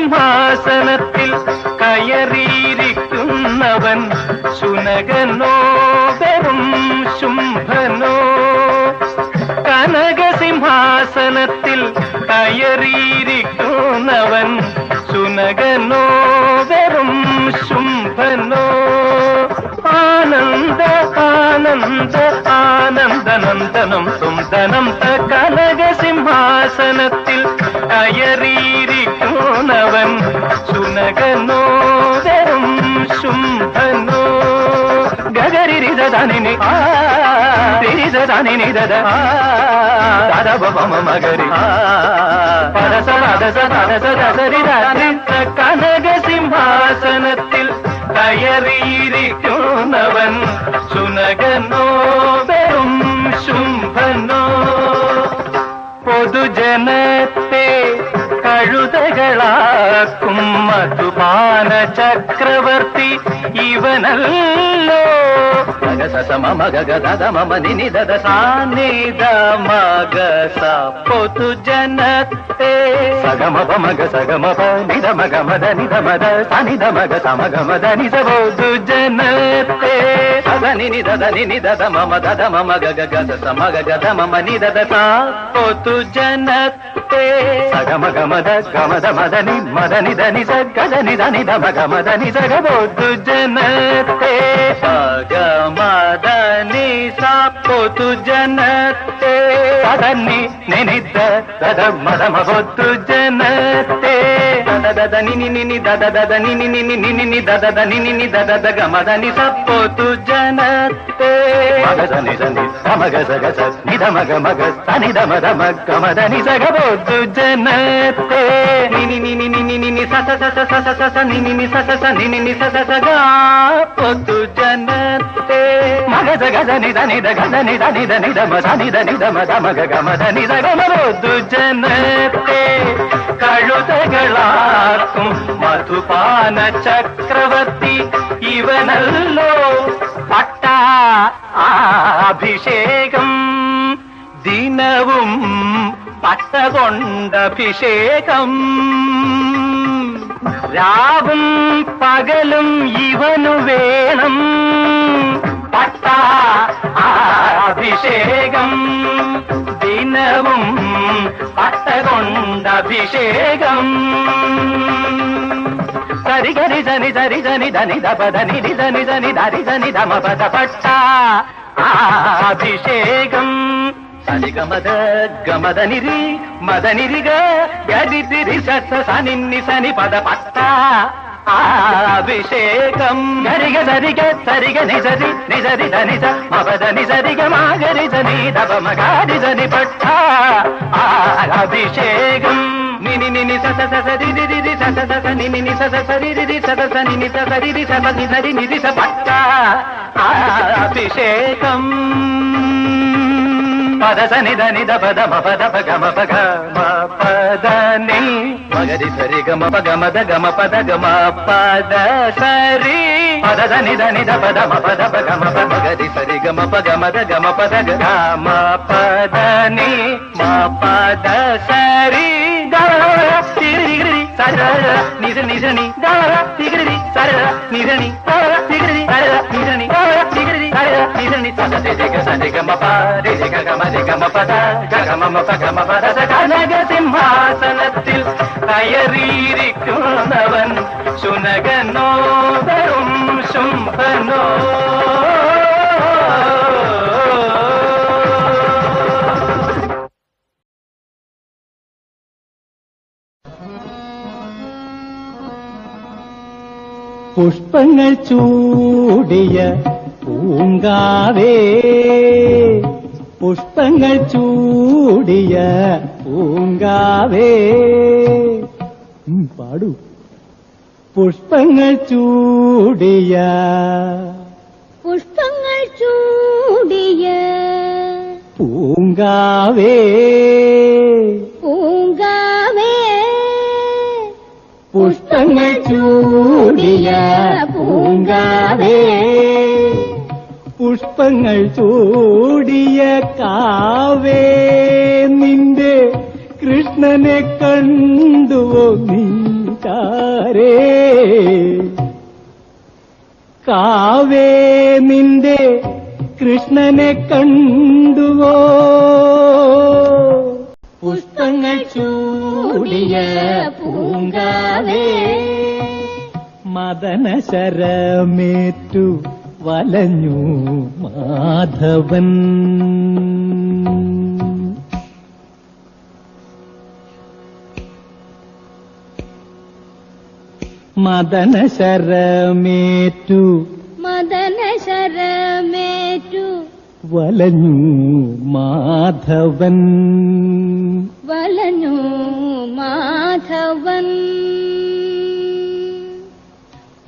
കനകസിംഹാസനത്തിൽ കയറിയിരിക്കുന്നവൻ ശുനകനോ വെറും ശുംഭനോ? കനകസിംഹാസനത്തിൽ കയറിയിരിക്കുന്നവൻ ശുനകനോ വെറും ശുംഭനോ? ആനന്ദ ആനന്ദ ആനന്ദനന്ദനം സുന്ദനം കനകസിംഹാസനത്തിൽ കയറിയിരിക്കുന്നവൻ ശുനകനോ വെറും ശുംഭനോ? ഗഗരിരിതനിനി തിരിതനിനി ദദ മഗരി കനകസിംഹാസനത്തിൽ കയറിയിരിക്കുന്നവൻ ശുനകനോ വെറും ശുംഭനോ? പൊതുജനത്തെ കഴുതകളാക്കും മധുപാന ചക്രവർത്തി ഇവനല്ലോ. പൊതുജനത്തെ സഗമപമഗ സഗമപ നിധമഗമദ നിധമദ സനിധമഗ സമഗമദ നിധ പൊതുജനത്തെ സദനി നിധ നിധ മമ ദധ മമ ഗഗ ഗദ സമഗ ഗദ മമ നിധ പൊതുജനത്തെ സഗമഗമദ ഗമദ മദനി മദനി ധനി സഗദനി ധനി ധമ ഗമദ നി സഗ പൊതുജനത്തെ സഗമദനി സ പൊതുജനത്തെ സദനി നിനിധ ദധ മദമ പൊതുജനത്തെ ദദ നിനി നിനി ദദ ദദ നിനി നിനി നിനി നി ദദ ദ നിനി നി ദദ ദ ഗമദ നി സ പൊതുജനത്തെ മഗ നി നി ധമഗ സഗ സ നി ധമഗ മഗ സനി ധമ ധമ ഗമദ നി സഗ പൊതുജനത്തെ നിനി നിനി നിനി നിനി സ സ സ സ സ സ നിനി നി സ സ സ നിനി നി സ സ സ ഗ പൊതുജനത്തെ മഗ സഗ നി ധ നി ധ ഗ നി ധ നി ധ നി ധ മ സ നി ധ നി ധ മ ധ മ ഗ ഗ മ ധ നി സ ഗ മ പൊതുജനത്തെ കഴുതകളാർക്കും മധുപാന ചക്രവർത്തി ഇവനല്ലോ. പട്ടാഭിഷേകം ദിനവും പട്ടകൊണ്ടഭിഷേകം രാവും പകലും ഇവനു വേണം. പട്ടാഭിഷേകം ദിനവും പട്ടകൊണ്ടഭിഷേകം സരി ഗരി ജനി സരി ജനി ധനി ധപ ധനി ധി ധനി ധനി ധരി ധനി ധമ പദ പട്ടാഭിഷേകം സരി ഗമദ ഗമദ നിരി മദ നിരി ഗരി തിരി സ സനി നി സനി പദ പട്ടാഭിഷേകം ഗരി ഗ സരി ഗ സരി ഗ നി സരി നി സരി ധനി സ മപദ നി സരി ഗ മാ ഗരി സനി ധപ മ ഗരി സനി പട്ടാഭിഷേകം నిని నిని స స స రి రి రి స స స నిని ని స స స రి రి స స స నిని స స రి రి స స ని రి ని రి స పట్టాభిషేకం పద స ని ధ ని ధ ప ధ మ ప ధ ప గ మ ప గ మ ప ధ ని మగరి సరి గ మ ప గ మ ధ గ మ ప ధ గ మ ప ధ సరి పద ధ ని ధ ని ధ ప ధ మ ప ధ ప గ మ ప మగరి సరి గ మ ప గ మ ధ గ మ ప ధ గ మ ప ధ ని మ ప ధ సరి నిజని నిజని నిజని കനകസിംഹാസനത്തിൽ കയറിയിരിക്കുന്നവൻ ശുനകനോ വെറും ശുംഭനോ? പുഷ്പങ്ങൾ ചൂടിയ പൂങ്കാവേ, പുഷ്പങ്ങൾ ചൂടിയ പൂങ്കാവേ. പാടൂ. പുഷ്പങ്ങൾ ചൂടിയ പൂങ്കാവേ പുഷ്പങ്ങൾ ചൂടിയ പൂങ്കാവേ പുഷ്പങ്ങൾ ചൂടിയ കാവേ നിന്റെ കൃഷ്ണനെ കണ്ടുവോ നീ ചാരേ കാവേ നിന്റെ കൃഷ്ണനെ കണ്ടുവോ പുഷ്പങ്ങൾ ചൂടിയ പൂങ്കാവേ മദനശരമേറ്റു വലഞ്ഞു മാധവൻ മദനശരമേറ്റു വലഞ്ഞു മാധവൻ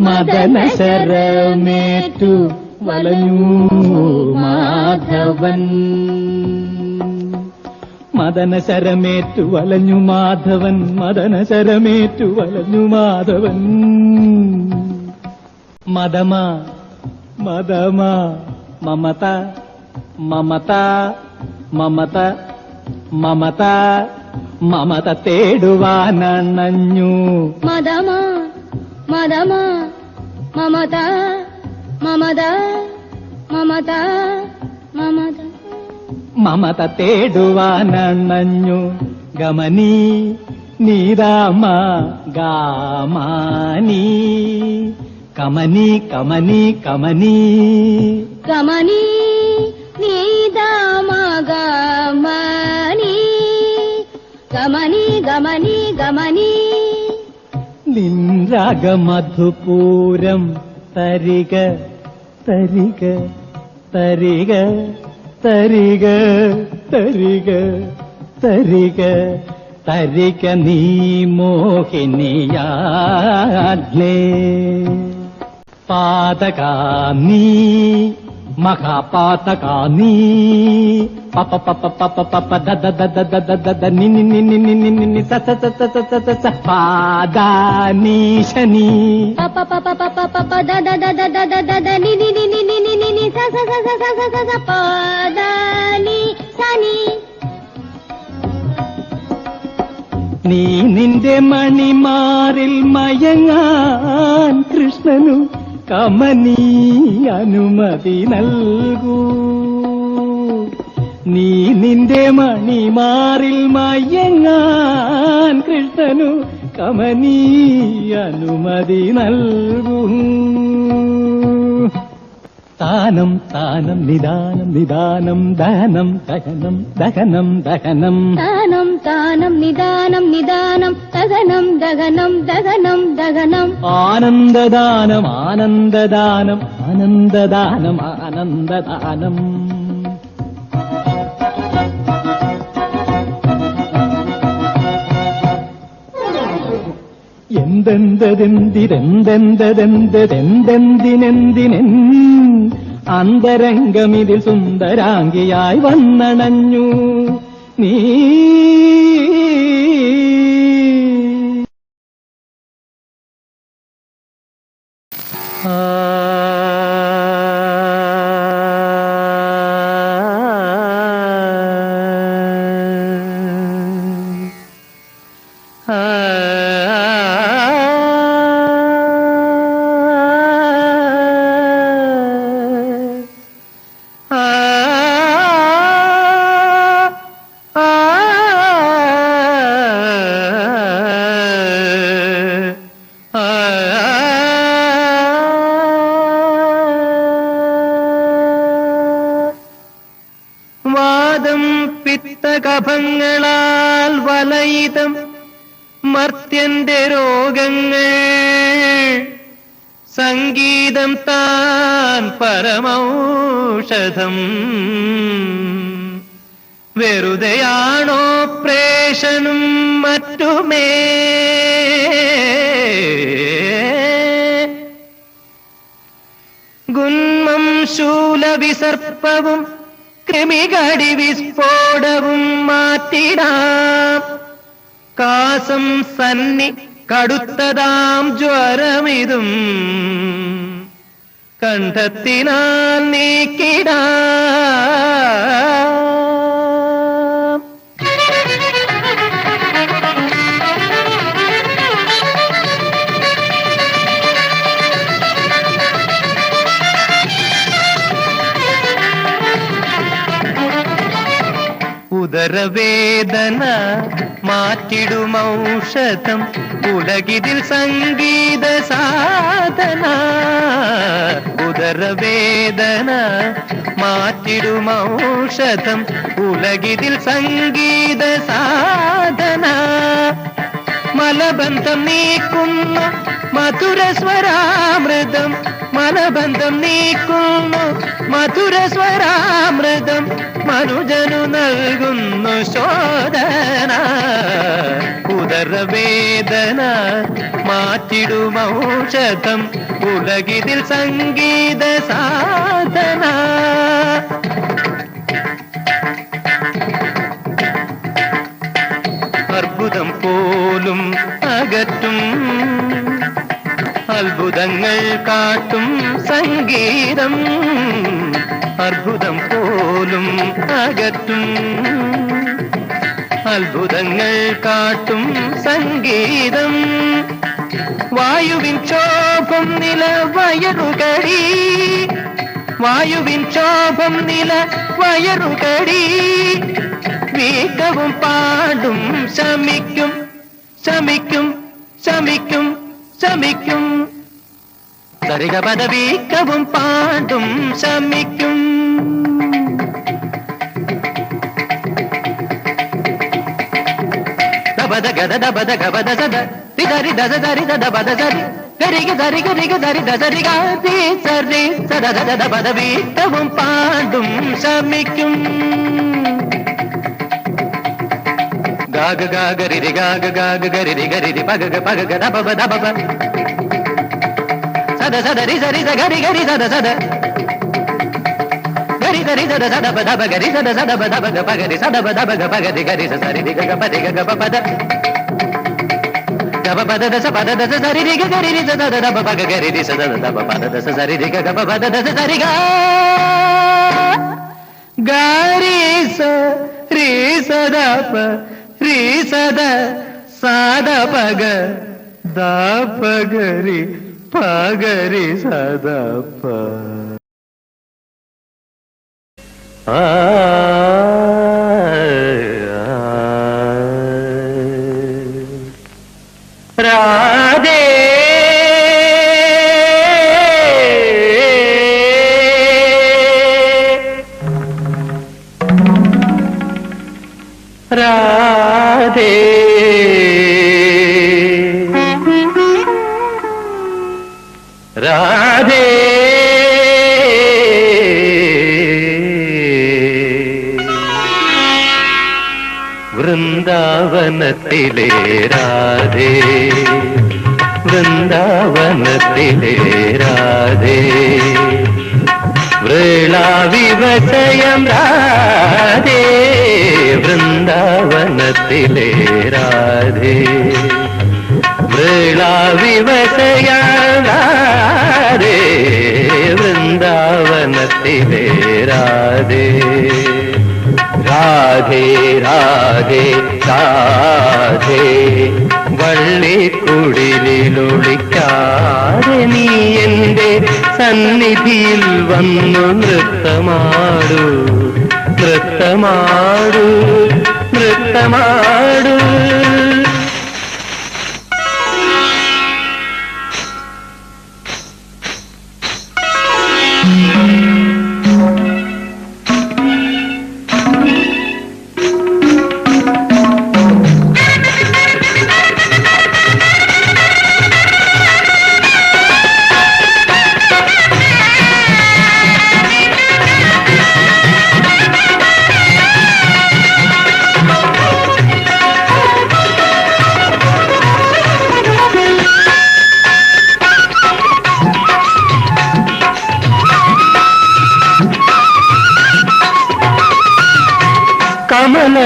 മദനശരമേറ്റു വലഞ്ഞു മാധവൻ മദനശരമേറ്റു വലഞ്ഞു മാധവൻ മദനശരമേറ്റു വലഞ്ഞു മാധവൻ മദമാ മദമാ മമത മമത മമത മമത മമത തേടുവാനണഞ്ഞു മദമാ മദമാ മമത മമത മമത മമത മമത തേടുവാനണഞ്ഞു ഗമനീ നീരാമ ഗാമാനീ കമനി കമനി കമനി കമനി നീദാമഗമനി ഗമനി ഗമനി ഗമനി നിൻരാഗമധുപൂരം തരിക തരിക തരിക തരിക തരിക തരിക തരിക നീ മോഹിനിയാഗ്ലേ പാതകാ നീ മഹാപാതകാ നീ പപ പപ പപ പപ ദദ ദദ ദദ ദദ നി നി നി നി നി നി നി നി സ സ സ സ സ സ സ പാദാനി ശനി പപ പപ പപ പപ ദദ ദദ ദദ ദദ നി നി നി നി നി നി നി നി സ സ സ സ സ സ സ പാദാനി ശനി നീ നിന്റെ മണിമാറിൽ മയങ്ങാൻ കൃഷ്ണനു കമനീ അനുമതി നൽകൂ നീ നിന്റെ മണിമാറിൽ മയങ്ങാൻ കൃഷ്ണനു കമനീ അനുമതി നൽകൂ താനം താനം നിദാനം നിദാനം ദഹനം ദഹനം ദഹനം ദഹനം താനം താനം നിദാനം നിദാനം ദഹനം ദഹനം ദഹനം ദഹനം ആനന്ദദാനം ആനന്ദദാനം ആനന്ദദാനം ആനന്ദദാനം എന്തെന്തെന്തിരെന്തെന്തെന്തെന്തെന്തിനെന്തിനെൻ അന്തരംഗമിതിൽ സുന്ദരാംഗിയായി വന്നണഞ്ഞു നീ വാദം പിത്തകഫങ്ങളാൽ വലയിതം മർത്യന്റെ രോഗങ്ങൾ സംഗീതം താൻ പരമൗഷധം വെറുതെയാണോ പ്രേഷനും മറ്റുമേ വിസർപ്പവും കൃമികടി വിസ്ഫോടവും മാറ്റിടാം. കാസം സന്നി കടുത്തതാം ജ്വരമിതും കണ്ഠത്തിനാൽ നീക്കിടാം. ഉദരവേദന മാറ്റിടുമൗഷധം ഉലകിതിൽ സംഗീത സാധന. ഉദരവേദന മാറ്റിടുമൗഷധം ഉലകിതിൽ സംഗീത സാധന. മലബന്ധം നീക്കുന്ന മധുരസ്വരാമൃതം മലബന്ധം നീക്കുന്നു മധുരസ്വരാമൃതം മനുജനു നൽകുന്നു ശോധന. ഉദരവേദന മാറ്റിടുമൗഷധം ഉലകിതിൽ സംഗീത സാധന. അർബുദം പോലും അകറ്റും അത്ഭുതങ്ങൾ കാട്ടും സംഗീതം. അർബുദം പോലും അകറ്റും അത്ഭുതങ്ങൾ കാട്ടും സംഗീതം. വായുവിൻ ക്ഷോഭം നില വയറുകടി വായുവിൻ ക്ഷോഭം നില വയറുകടി. വീക്കവും പാടും ശമിക്കും ശമിക്കും ശമിക്കും ശമിക്കും. സരിഗപദ വീക്കവും പാടും ശമിക്കും. ദബദ ഗദ ദബദ ഗബദ സദ തിദരി ദദ ദരി ദദ ബദ സരി ഗരിഗ ദരി ഗരിഗ ദരി ദദരി ഗാതി സരി സദ ദദ ദബദ വീക്കവും പാടും ശമിക്കും. ഗാഗ ഗാഗരി ഗാഗ ഗാഗ ഗരി ഗരി പഗ പഗ ദബബ ദബബ സദ സദ രി സരി ഗരി ഗരി സദ സദ ഗരി ഗരി സദ സദ ബദ ഗരി സദ സദ ബദ ബഗ പഗരി സദ ബദ ബഗ പഗരി ഗരി സരി രി ഗ പദ ഗ പദ ദബ പദ ദസ പദ ദസ സരി രി ഗരി രി സദ ദബ പഗ ഗരി രി സദ ദബ പദ ദസ സരി രി ഗ പദ ദസ സരി ഗ ഗരി സ രി സദ പ രി സദ സാദ പഗ ദ പഗരി പഗരി സദ പ. രാധേ രാധേ രാധേ വൃന്ദാവനത്തിലെ രാധേ വൃന്ദാവനത്തിലെ രാധേ വൃളാവിവശയം രാധേ വൃന്ദാവനത്തിലെ രാധേ വൃളാവിവശയം രാധേ വൃന്ദാവനത്തിലെ രാധേ. രാധേ രാധേ രാധേ വള്ളിക്കുടിലൊളിക്കാതെ നീ എന്റെ സന്നിധിയിൽ വന്നു നൃത്തമാടൂ നൃത്തമാടൂ നൃത്തമാടൂ.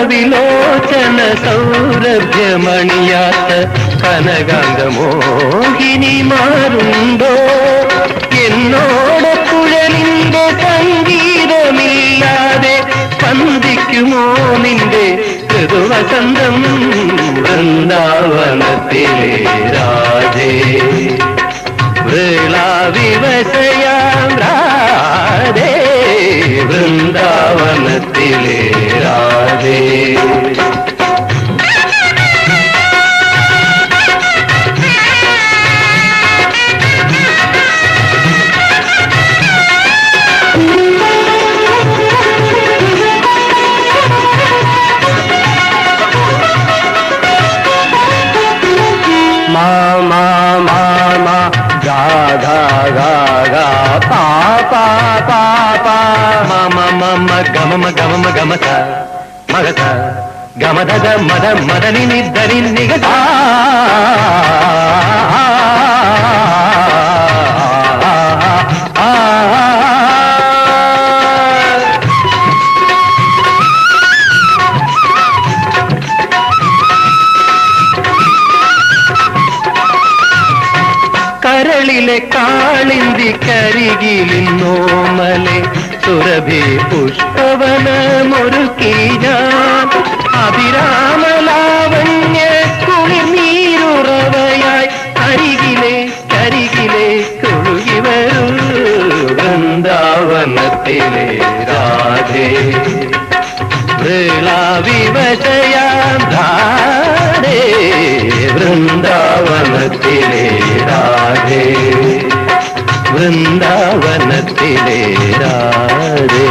വിലോചന സൗരഭ്യമണിയാത്ത കനകാന്തമോഹിനിമാരുണ്ടോ എന്നോട് കുഴലിന്റെ സംഗീതമില്ലാതെ സ്പന്ദിക്കുമോ നിന്റെ ഋതുവസന്തം വൃന്ദാവനത്തിലെ രാധേ വൃളാവിവശയാം രാധേ വൃന്ദാവനത്തിലെ രാധേ గమత మగత గమదద మద మదని నిద్దని నిగత കരളിലെ കാളിന്തി കരികിലിന്നോമലെ സുരഭി പുഷ്പവനമൊരുക്കി ഞാൻ അഭിരാമലാവണ്യ കുളിർനീരുറവയായി അരികിലെ കരികിലെ കുഴുകി വരൂ വൃന്ദാവനത്തിലെ രാധേ വൃളാവിവശയാം ധാരേ വൃന്ദാവനത്തിലെ രാധേ വൃന്ദാവനത്തിലെ രാധേ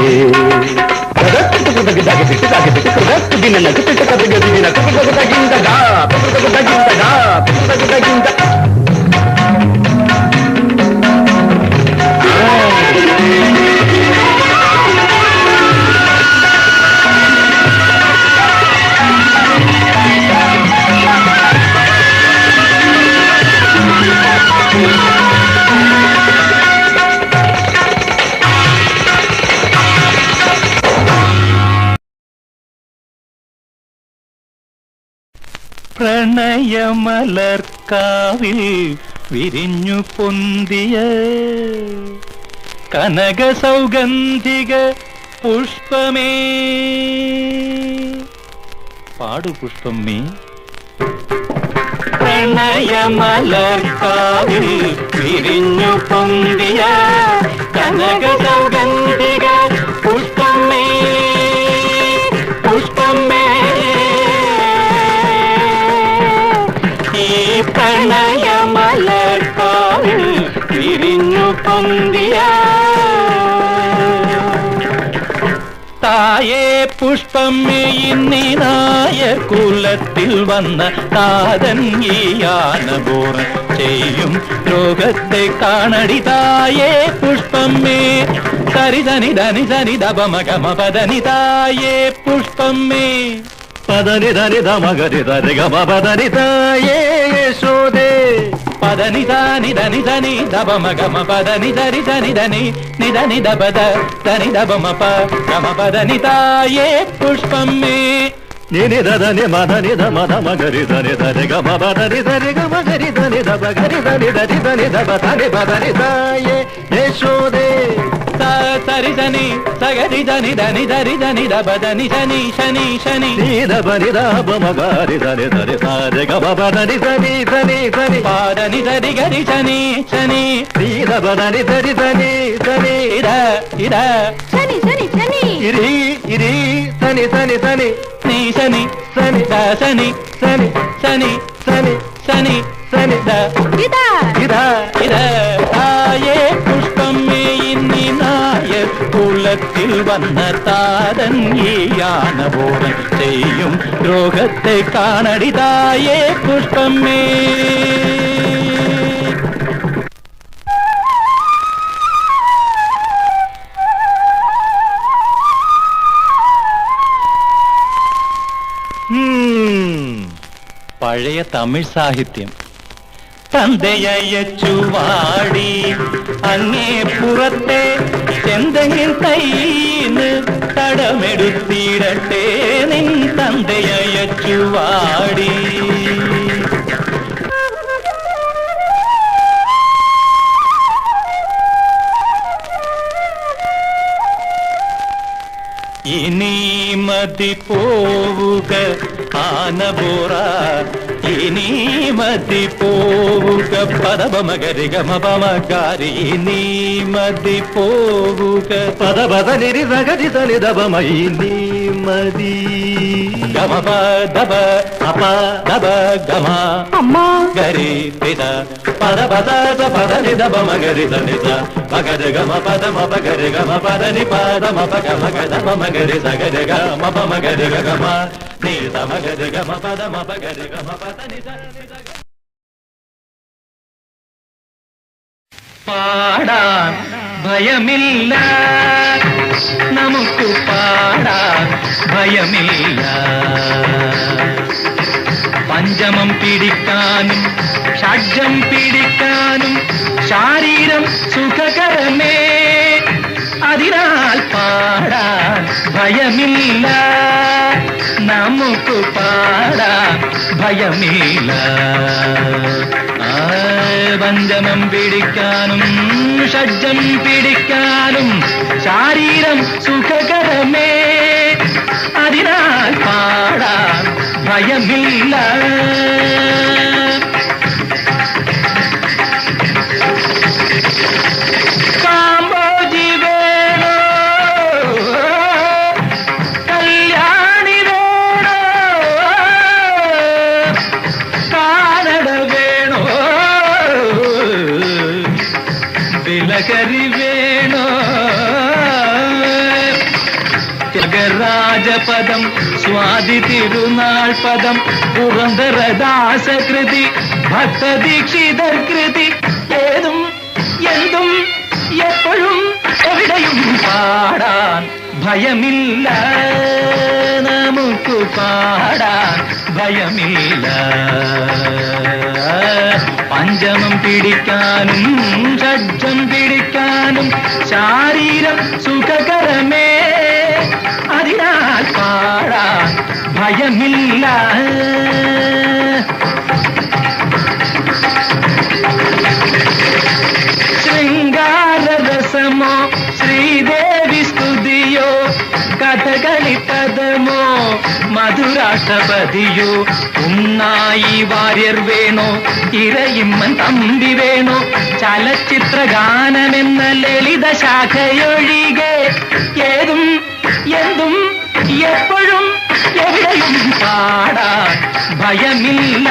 പ്രണയമലർക്കാവിൽ വിരിഞ്ഞു പൊന്തിയ കനക സൗഗന്ധിക പുഷ്പമേ പാടു പുഷ്പമേ പ്രണയമലർക്കാവിൽ വിരിഞ്ഞു പൊന്തിയ കനക സൗഗന്ധിക പുഷ്പമേ പുഷ്പമേ പ്രണയമലർക്കാവിൽ വിരിഞ്ഞു പൊന്തിയ തായേ പുഷ്പമേ ഇന്നിനായ കുലത്തിൽ വന്ന താതൻ ഈ യാനബോറം ചെയ്യും ലോകത്തെ കാണടി തായേ പുഷ്പമേ സരിധനി ധനി സനി ദപമഗമ പദനി തായേ പുഷ്പമേ പദനി ധനി ധമഗരി ധരി ഗമ പദനി തായേ യശോദേ പദനി ധനി ധനി ധനി ദപമ ഗമ പദനി ധരി ധനി ധനി നിധനി ദപദ ധനി ദപമ പ ഗമ പദനി തായേ പുഷ്പമേ നിനി ധനി മധനി ധമ ധമ ഗരി ധനി ധരി ഗമ പദനി ധരി ഗമ ഗരി ധനി ദപ ഗരി ധനി ധരി ധനി ദപ ധനി പദനി തായേ യശോദേ സരി ധനി സഗരി ധനി ധനി ധരി ധനി ദപ ധനി ശനി ശനി ശനി ധനി ദപ മഗരി ധനി ധരി ധരി ഗമ പദനി ധനി ധനി ധനി പദനി ധരി ഗരി ശനി ശനി ദപ ധനി ധരി ധനി ധനി ഇദ ഇദ ശനി ശനി ശനി ഇരി ഇരി സനി സനി സനി നീ ശനി സനി ദ ശനി സനി ശനി സനി ശനി സനി ദ ഇദ ഇദ ഇദ തായേ പുഷ്പമേ ഇന്നിനായ കുലത്തിൽ വന്ന താതൻ ഈ യാനബോധം ചെയ്യും രോഗത്തെ കാണടി തായേ പുഷ്പമേ പഴയ തമിഴ് സാഹിത്യം തന്തയച്ചു വാടി അങ്ങേ പുറത്തെ ചെന്തെങ്ങിൻ തൈന്ന് കടമെടുത്തിടട്ടെ നിൻ തന്തയച്ചു വാടി. ഇനി മതി പോവുക ആനബോറ, ഇനി മതി പോവുക പദപമകരി ഗമപമകാരി, ഇനി മതി പോവുക പദപദനിരി സഗരി സലിതപമയി, നീ മതി ഗമപ ദബ അപ ദബ ഗമ അമ്മ ഗരി പിത പദപദ പദനി ദപമകരി സനിത മകര ഗമ പദമപകരി ഗമ പദനി പദമപഗമഗദപമകരി സഗര ഗമപമകരി ഗമ നീത മകരി ഗമ പദമപകരി ഗമ പദനി സനിത. പാടാൻ ഭയമില്ല നമുക്ക്, പാടാൻ ഭയമില്ല. പഞ്ചമം പിടിക്കാനും ഷഡ്ജം പിടിക്കാനും ശാരീരം സുഖകരമേ, അതിനാൽ പാടാൻ ഭയമില്ല നമുക്ക്, പാടാൻ ഭയമില്ല. പഞ്ചമം പിടിക്കാനും ഷഡ്ജം പിടിക്കാനും ശാരീരം സുഖകരമേ, അതിനാൽ പാടാൻ ഭയമില്ല. കാമ്പോജി വേണോ കല്യാണി വേണോ കാനഡ വേണോ വിലകരി വേണോ ത്യാഗരാജപദം സ്വാതി തിരുനാൾ പദം പുരന്ദരദാസകൃതി ഭക്തദീക്ഷിതർ കൃതി ഏതും എന്തും എപ്പോഴും എവിടെയും പാടാൻ ഭയമില്ല നമുക്ക്, പാടാൻ ഭയമില്ല. പഞ്ചമം പിടിക്കാനും ഷഡ്ജം പിടിക്കാനും ശാരീരം സുഖകരമേ, അതിനാൽ പാടാൻ ഭയമില്ല. ശൃംഗാരരസമോ ശ്രീദേവി സ്തുതിയോ കഥകളി പദമോ മധുരാഷ്ടപതിയോ ഉണ്ണായി വാര്യർ വേണോ ഇരയിമ്മൻ തമ്പി വേണോ ചലച്ചിത്ര ഗാനമെന്ന ലളിത ശാഖയൊഴികെ ഏതും എന്തും എപ്പോഴും എവിടെയും പാടാൻ ഭയമില്ല.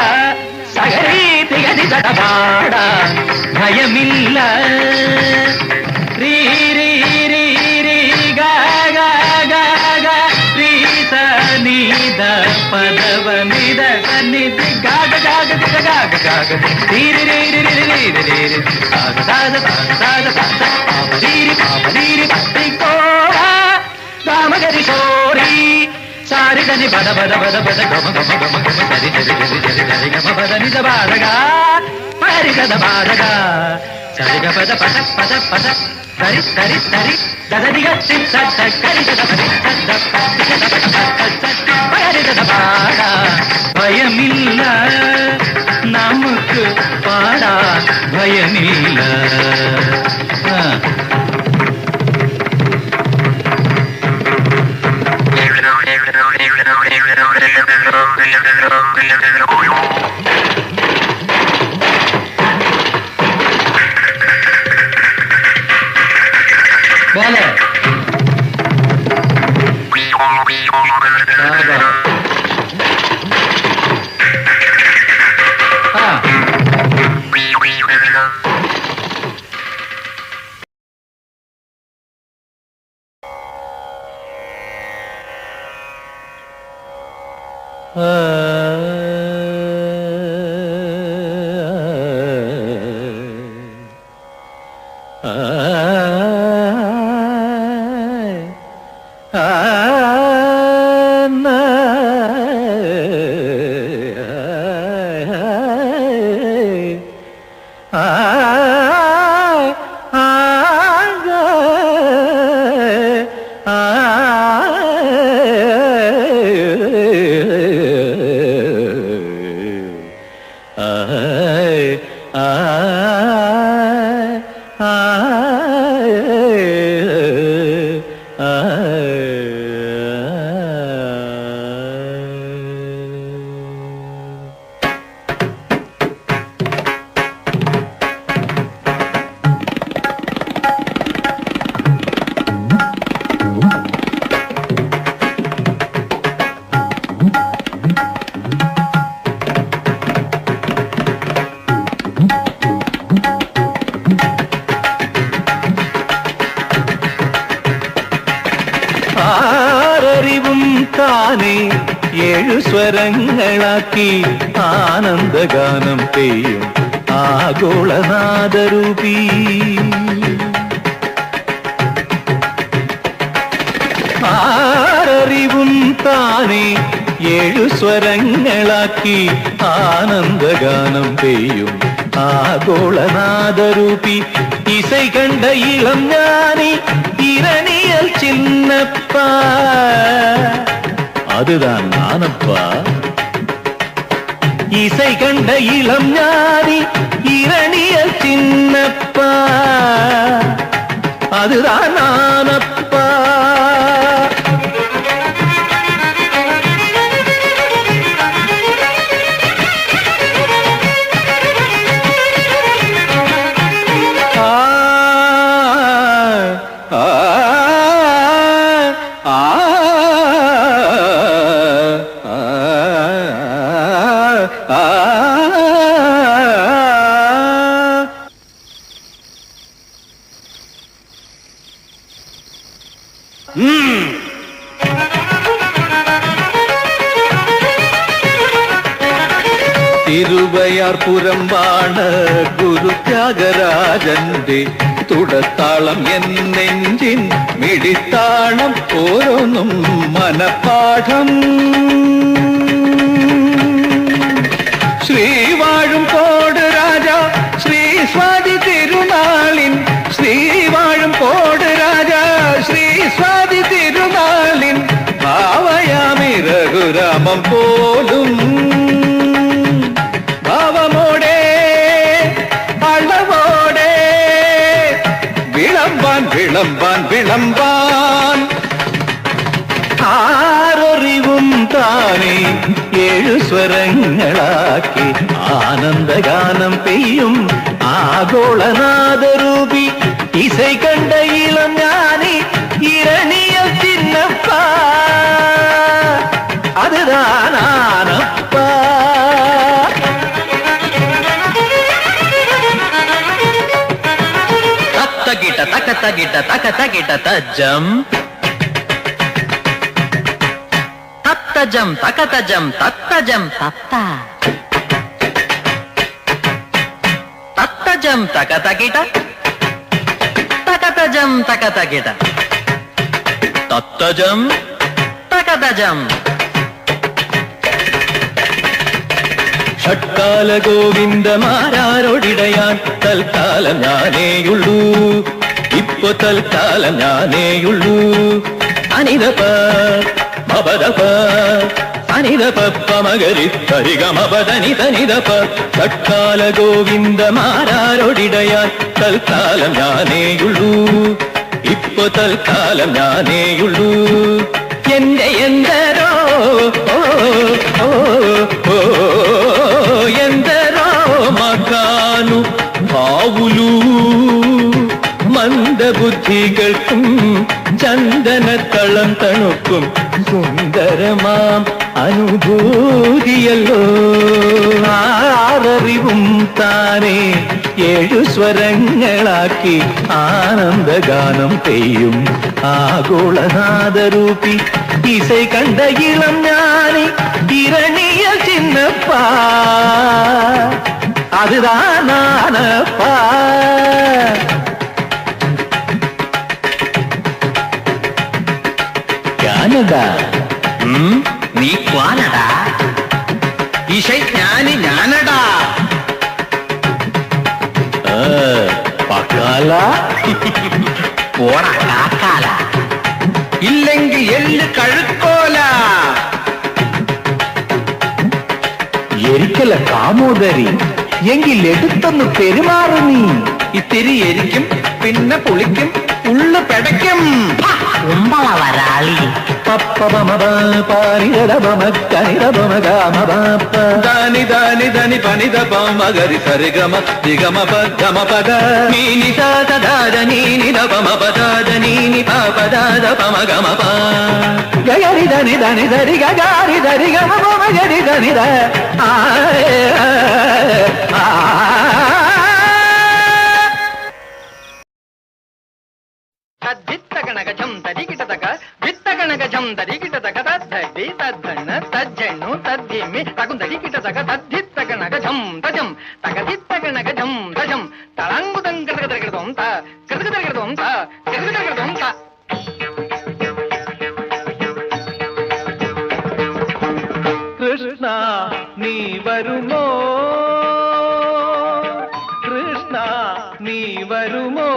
സഗരി തികതി പാടാൻ ഭയമില്ല. രീ രീ രീ രീ ഗ ഗ ഗ ഗ രീ സ നീ ദ പദവ നിദ സന്നിധി ഗ ഗ ഗ ഗ ഗ ഗ ഗ രീ രീ രീ രീ രീ രീ രീ രീ സാധ സാധ സാധ സാധ പാപരീരി പാപരീരി പത്തിക്കോട ഗാമഗരി സോറി സാരിധനി പദ പദ പദ പദ ഗമ ഗമ ഗമ ഗമ സരി സരി സരി സരി സരി ഗമ പദ നിദ ബാധക പരിഗത ബാധക സരി ഗ പദ പദ പദ പദ സരി സരി സരി ദദദിഗ സിദ്ധ കരിഗത പരി സദ്ദ പദിഗത പദ പരിഗത ബാധ. ഭയമില്ല നമുക്ക്, പാടാൻ ഭയമില്ല. बोले हाँ ആ ആ ആരറിവും താനേ ഏഴു സ്വരങ്ങളാക്കി ആനന്ദഗാനം പെയ്യും ആഗോളനാദരൂപി. ആരറിവും താനേ ഏഴു സ്വരങ്ങളാക്കി ആനന്ദഗാനം പെയ്യും ആഗോളനാദരൂപി. இசை கண்ட இளம் ஞானி இரணியல் சின்னப்பா, அதுதான் நானப்பா. இசை கண்ட இளம் ஞானி இரணியல் சின்னப்பா, அதுதான் நானப்பா. തിരുവയാർപുരമ്പാണ് ഗുരു ത്യാഗരാജന്റെ തുടത്താളം എന്നെഞ്ചിൻ മിടിത്താളം ഓരോന്നും മനപ്പാഠം. ശ്രീവാഴും കോട് രാജ ശ്രീ സ്വാതി തിരുനാളിൻ, ശ്രീവാഴും കോട് രാജ ശ്രീ സ്വാതി തിരുനാളിൻ ഭാവയാമി രഘുരാമം പോലും ഭാവമോടെ അളവോടെ വിളമ്പാൻ വിളമ്പാൻ വിളമ്പാൻ. ആരറിവും താനേ ഏഴു സ്വരങ്ങളാക്കി ആനന്ദഗാനം പെയ്യും ആഗോളനാദരൂപി. ഇസൈ കണ്ട ഇളം ஞானி ഇരണിയ ചിന്നപ്പ, அதுதான் ஆனப்பா. தத்தகிட்ட தக்கத்தகிட்ட தக்கத்தகிட்ட தஜம் தத்தஜம் தக்கதஜம் தத்தஜம் தத்த தத்தஜம் தக்கதகிட்ட தக்கதஜம் தக்கதகிட்ட தத்தஜம் தக்கதஜம். ഷട്കാല ഗോവിന്ദമാരാരോടിടയാൻ തൽക്കാലം ഞാനേയുള്ളൂ, ഇപ്പൊ തൽക്കാലം ഞാനേയുള്ളൂ. അനിതപ മപദപ അനിതപ പമകരി തരികമപദനി തനിതപ. ഷട്കാല ഗോവിന്ദമാരാരോടിടയാൻ തൽക്കാലം ഞാനേയുള്ളൂ, ഇപ്പൊ തൽക്കാലം ഞാനേയുള്ളൂ. എന്റെ എന്തരോ ఎందరో మగాను ఆవులు മന്ദബുദ്ധികൾക്കും ചന്ദനത്തളം തണുക്കും സുന്ദരമാം അനുഭൂതിയല്ലോ. ആററിവും താനേ ഏഴു സ്വരങ്ങളാക്കി ആനന്ദഗാനം പെയ്യും ആഗോളനാദരൂപി. ഇസൈ കണ്ട ഇളം ஞானி ഇരണിയ ചിന്നപ്പ, அதுதான் நானப்பா. ഞാനടാ നീ ക്വാനടാ, ഇസൈ ஞானி ഞാനടാ. പക്കാല പോടാ കാക്കാല, ഇല്ലെങ്കിൽ എല്ല് കഴുക്കോല. എരിക്കല കാമോദരി എങ്കിൽ എടുത്തൊന്ന് പെരുമാറു നീ. ഇത്തിരി എരിക്കും, പിന്നെ പുളിക്കും, ഉള്ളു പെടയ്ക്കും. കുമ്പള വരാളി ധനി ധനി ധനി പനിത പമഗരി സരിഗമ ദിഗമ പദമ പദ നീനി സദാദ നീനി ദപമ പദാദ നീനി പദാദ പമഗമ പ ഗരി ധനി ധനി ധരി ഗരി ധരി ഗമ പമ ഗരി ധനി ധ ആ ತದ್ದಿತ್ತಗಣಗಜಂ ತದಿಗಿಟತಕ ದಿತ್ತಗಣಗಜಂ ತದಿಗಿಟತಕ ತದ್ದಿ ತದ್ದಣ್ಣ ತಜ್ಜಣ್ಣು ತದ್ದಿಮ್ಮಿ ತಗುಂದಡಿಗಿಟತಕ ತದ್ದಿತ್ತಗಣಗಜಂ ತಜಂ ತಗದಿತ್ತಗಣಗಜಂ ತಜಂ ತಳಂಗುದಂಗದಗದಗದಂ ತ ಕದಗದಗದಂ ತ ಕದಗದಗದಂ ತ കൃഷ്ണ നീ വരുമോ, കൃഷ്ണ നീ വരുമോ,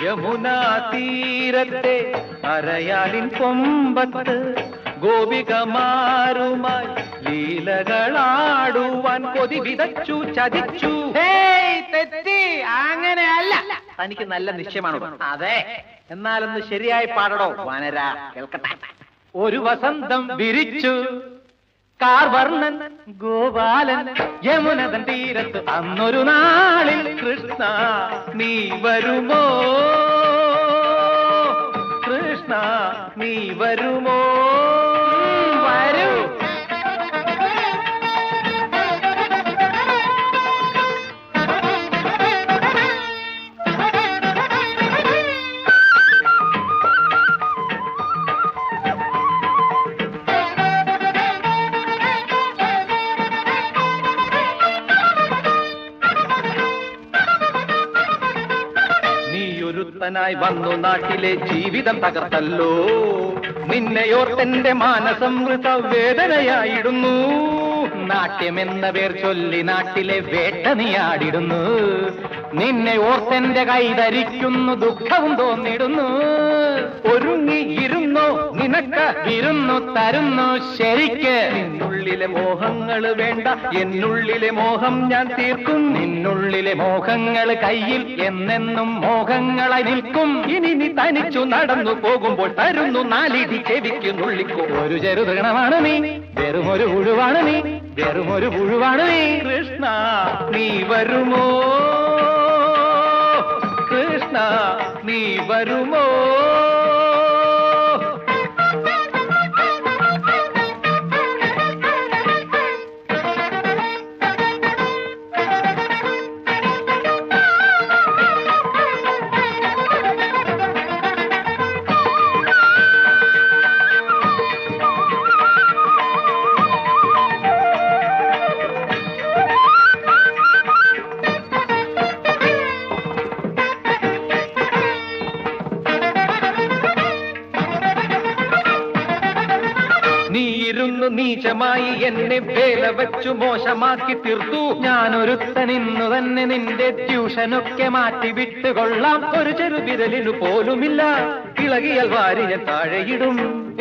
യമുനാ തീരത്തെ അരയാലിൻ കൊമ്പത്ത് ഗോപികമാരുമായി ലീലകളാടുവാൻ കൊതി വിതച്ചു ചതിച്ചു. തെറ്റി, അങ്ങനെയല്ല. തനിക്ക് നല്ല നിശ്ചയമാണ്. അതെ, എന്നാലൊന്ന് ശരിയായി പാടടോ വാനര, കേൾക്കട്ടെ. ഒരു വസന്തം വിരിച്ചു കാർവർണ്ണൻ ഗോപാലൻ യമുനതൻ തീരത്ത് അന്നൊരു നാളിൽ. കൃഷ്ണ നീ വരുമോ, കൃഷ്ണ നീ വരുമോ, വരൂ. ായി വന്നു നാട്ടിലെ ജീവിതം തകർത്തല്ലോ, നിന്നെയോർത്തെന്റെ മാനസമൃത വേദനയായിടുന്നു. നാട്യമെന്ന പേർ ചൊല്ലി നാട്ടിലെ വേട്ട നീയാടിടുന്നു. നിന്നെ ഓർത്തെന്റെ കൈ ധരിക്കുന്നു, ദുഃഖവും തോന്നിടുന്നു. ഒരുങ്ങിയിരുന്നോ നിനക്ക് വിരുന്നു തരുന്നു ശരിക്ക്. നിന്നുള്ളിലെ മോഹങ്ങൾ വേണ്ട, എന്നുള്ളിലെ മോഹം ഞാൻ തീർക്കും. നിന്നുള്ളിലെ മോഹങ്ങൾ കയ്യിൽ എന്നെന്നും മോഹങ്ങളായി നിൽക്കും. ഇനി നീ തനിച്ചു നടന്നു പോകുമ്പോൾ തരുന്നു നാലിടി ചെവിക്ക് നുള്ളിക്കും. ഒരു ചെറുതൃണമാണ് നീ, വെറുമൊരു പുഴുവാണ് നീ, വെറുമൊരു പുഴുവാണ് നീ. കൃഷ്ണ നീ വരുമോ, കൃഷ്ണ നീ വരുമോ. നീചമായി എന്നെ വേല വെച്ചു മോശമാക്കി തീർത്തു. ഞാനൊരുത്തനിന്നു തന്നെ നിന്റെ ട്യൂഷനൊക്കെ മാറ്റി വിട്ടുകൊള്ളാം. ഒരു ചെറുവിരലിനു പോലുമില്ല, ഇളകിയാൽ വാരിയ താഴെയിടും.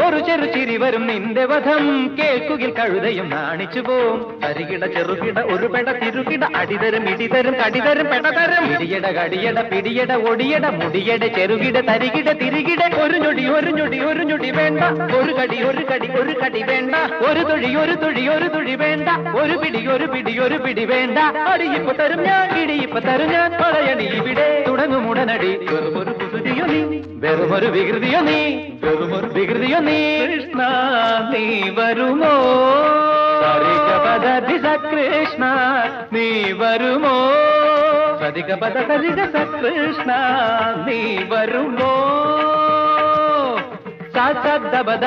ഒരു ചെറു ചിരി വരും നിന്റെ വധം കേൾക്കുകിൽ കഴുതയും നാണിച്ചു പോവും. തരികിട ചെറുകിട ഒരു പെട തിരുകിട അടിതരും ഇടിതരും കടിതരും പെടതരും. ഇടിയട കടിയട പിടിയട ഒടിയട മുടിയട ചെറുകിട തരികിട തിരികിട. ഒരു ഞൊടി ഒരു ഞൊടി ഒരു ഞൊടി വേണ്ട, ഒരു കടി ഒരു കടി ഒരു കടി വേണ്ട. ഒരു തൊഴി ഒരു തൊഴി ഒരു തൊഴി വേണ്ട, ഒരു പിടി ഒരു പിടി ഒരു പിടി വേണ്ട. അടിയിപ്പ് തരും ഞാൻ, ഇടിയിപ്പ് തരും ഞാൻ, പറയണി ഇവിടെ തുടങ്ങും ഉടനടി. വെറുമൊരു കുസൃതിയോ നീ, വെറുമൊരു വികൃതിയോ നീ, വെറുമൊരു വികൃതിയോ നീ. കൃഷ്ണ നീ വരുമോ, സരിഗപദ കൃഷ്ണ നീ വരുമോ, സരിഗപദ സരിഗ കൃഷ്ണ നീ വരുമോ. സദബദ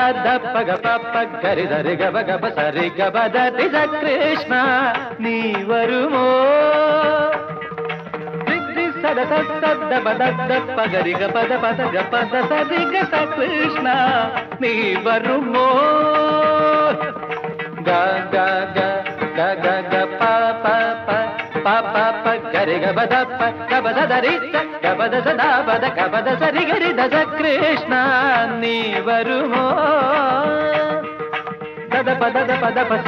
പഗ പപ്പ ഗരി ധരി ഗബ ഗബ സരി ഗബദ ദിശ കൃഷ്ണ നീ വരുമോ. സദ സദബദ പഗരി ഗപദ പദ ഗപദ സരി ഗ കൃഷ്ണ നീ വരുമോ. ഗ ഗ ഗ ഗ ഗ ഗ പ പ പ പ പ പ ഗരി ഗബദ പ ഗബദ ധരി ഗബദ സദാ പദ ഗബദ സരി ഗരി ദശ കൃഷ്ണ നീ വരുമോ. ദദ പദ പദ പസ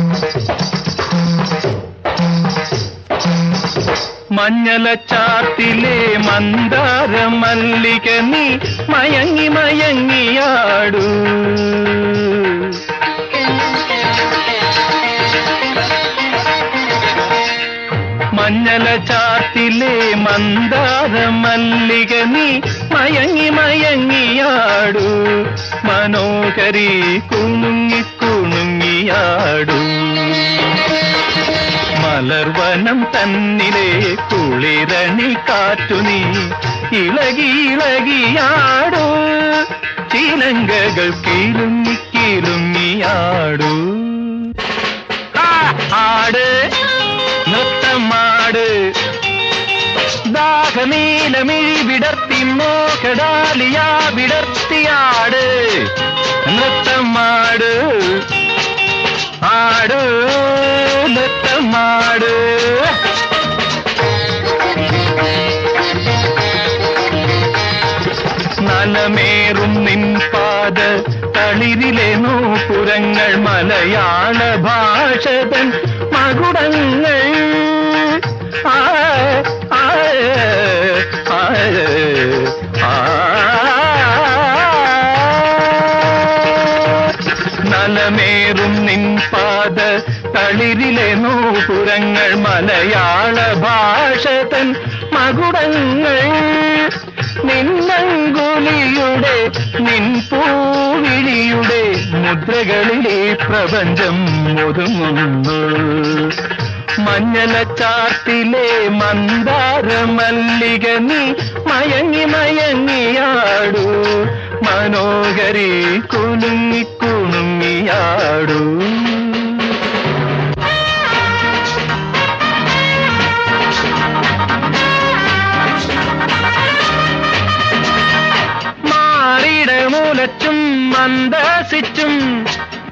മഞ്ഞല ചാത്തിലെ മന്ദാര മല്ലിക നീ മയങ്ങി മയങ്ങിയാടൂ. മഞ്ഞല ചാത്തിലെ മന്ദാര മല്ലിക നീ മയങ്ങി മയങ്ങിയാടൂ. മനോഹരി കുണുങ്ങി കുണുങ്ങിയാടൂ. മലർവനം തന്നിലെ കുളിരണി കാറ്റു നീ ഇളകി ഇളകിയാടൂ ചിലങ്കകൾ കീലുങ്ങി കീലുങ്ങിയാടൂ ആട് നൃത്തമാട് ദാഹനീലമിഴി വിടർത്തി മോഹഡാലിയാ വിടർത്തിയാട് നൃത്തമാട് ആട് നൃത്തമാട് നലമേറും നിൻ പാദ തളിരിലെ നൂപുരങ്ങൾ മലയാള ഭാഷതൻ മകുടങ്ങൾ നലമേറും നിൻ പാദ തളിരിലെ നൂപുരങ്ങൾ മലയാള ഭാഷതൻ മകുടങ്ങൾ നിന്നങ്കുലിയുടെ നിൻ പൂവിളിയുടെ മുദ്രകളിലെ പ്രപഞ്ചം ഒതുങ്ങുന്നു മഞ്ഞളച്ചാർത്തിലെ മന്ദാര മല്ലിക നീ മയങ്ങി മയങ്ങിയാടൂ മനോഹരി കുലുങ്ങി കുണുങ്ങിയാടൂ മാറിടമുലച്ചും മന്ദസിച്ചും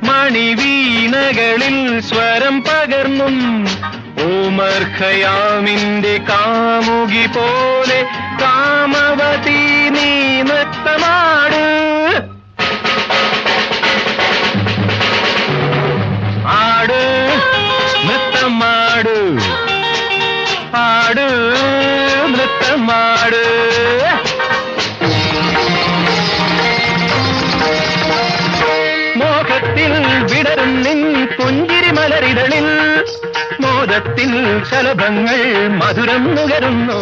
മണിവീണകളിൽ സ്വരം പകർന്നും ഓമർ ഖയാമിന്റെ കാമുകി പോലെ കാമവതി നീ നൃത്തമാട് ആട് നൃത്തമാട് ആട് നൃത്തമാട് മോഹത്തിൽ വിടരും നിൻ പുഞ്ചിരി മലരിതളിൽ മോദത്തിൽ ശലഭങ്ങൾ മധുരം നുകരുന്നു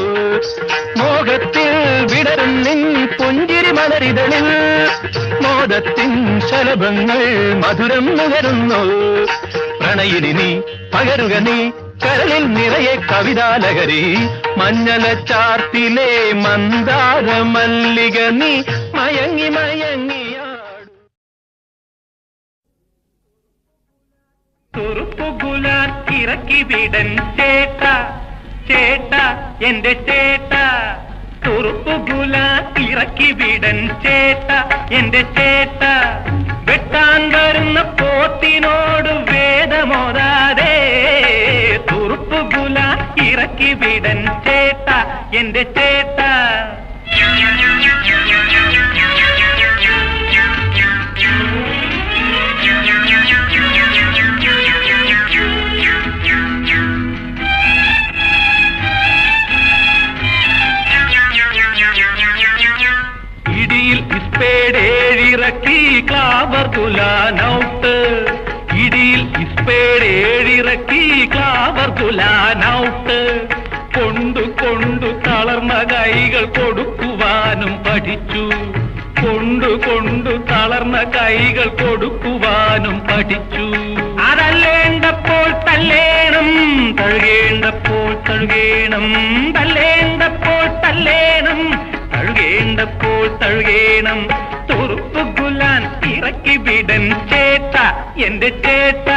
മോഹത്തിൽ വിടരും നിൻ പുഞ്ചിരി മലരിതളിൽ മോദത്തിൻ ശലഭങ്ങൾ മധുരം നുകരുന്നു പ്രണയിനി നീ പകരുക നീ കരളിൽ നിറയെ കവിതാലഹരി മഞ്ഞളച്ചാർത്തിലെ മന്ദാര മല്ലിക നീ മയങ്ങി മയങ്ങിയാടു തുറുപ്പുകുലാൻ ഇറക്കി വിടൻ ചേട്ട ചേട്ട എന്റെ ചേട്ട തുറുപ്പുകുലാൻ ഇറക്കി വിടൻ ചേട്ട എന്റെ ചേട്ട വെട്ടാൻ വരുന്ന പോത്തിനോട് വേദമോതാതെ തുറുപ്പുകുലാൻ ഇറക്കി വിടൻ ചേട്ട എന്റെ ചേട്ട ഇടിയിൽ ഇസ്പേടേഴിറക്കി ക്ലാവർ തുലാനൗട്ട് ഇടിയിൽ ഇസ്പേടേഴിറക്കി ക്ലാവർ തുലാനൗട്ട് കൊണ്ടു കൊണ്ടു തളർന്ന കൈകൾ കൊടുക്കുവാനും പഠിച്ചു കൊണ്ടു കൊണ്ടു തളർന്ന കൈകൾ കൊടുക്കുവാനും പഠിച്ചു അതല്ലേണ്ടപ്പോൾ തല്ലേണം തഴുകേണ്ടപ്പോൾ തഴുകേണം തല്ലേണ്ടപ്പോൾ തല്ലേണം തഴുകേണ്ടപ്പോൾ തഴുകേണം തുറുപ്പുകുലാൻ ഇറക്കി വിടൻ ചേട്ട എന്റെ ചേട്ട